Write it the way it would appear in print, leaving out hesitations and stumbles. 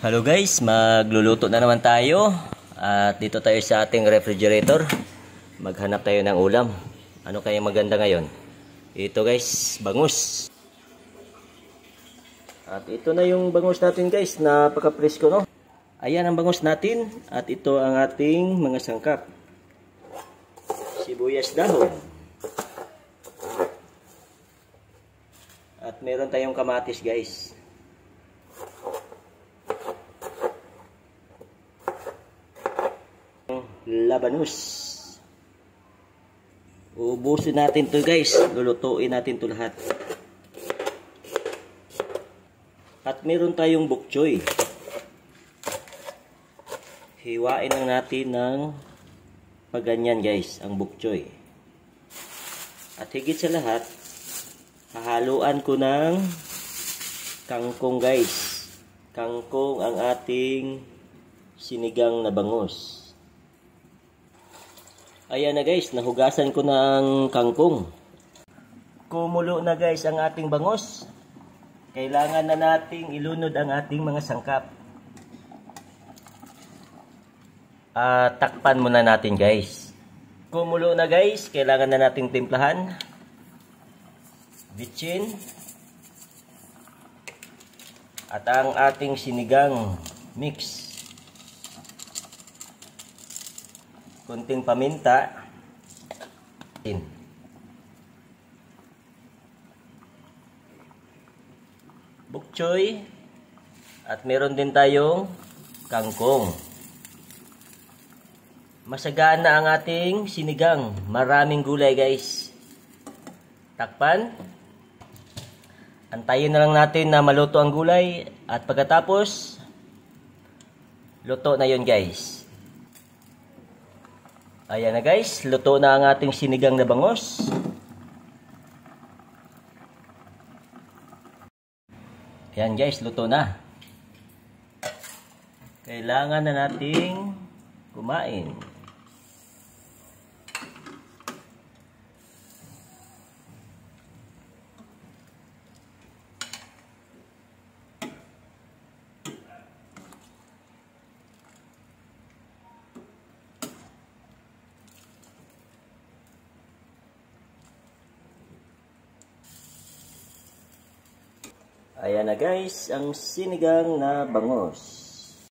Hello guys, magluluto na naman tayo. At dito tayo sa ating refrigerator. Maghanap tayo ng ulam. Ano kaya maganda ngayon? Ito guys, bangus. At ito na yung bangus natin guys, napaka-presko no. Ayan ang bangus natin at ito ang ating mga sangkap. Sibuyas dahon. At meron tayong kamatis guys. Labanos. Ubusin natin to guys. Lulutuin natin to lahat. At meron tayong bok choy. Hiwain lang natin ng paganyan guys, ang bok choy. At higit sa lahat, hahaluan ko ng kangkong guys. Kangkong ang ating sinigang na bangus. Ayan na guys, nahugasan ko ng kangkong. Kumulo na guys ang ating bangus. Kailangan na nating ilunod ang ating mga sangkap. Takpan muna natin guys. Kumulo na guys, kailangan na nating timplahan. Bitchin. At ang ating sinigang mix. Kunting paminta. Bok choy. At meron din tayong kangkong. Masagaan na ang ating sinigang. Maraming gulay guys. Takpan. Antayin na lang natin na maluto ang gulay. At pagkatapos, luto na yun guys. Ayan na guys, luto na ang ating sinigang na bangus. Ayan guys, luto na. Kailangan na nating kumain. Ayan na guys, ang sinigang na bangus.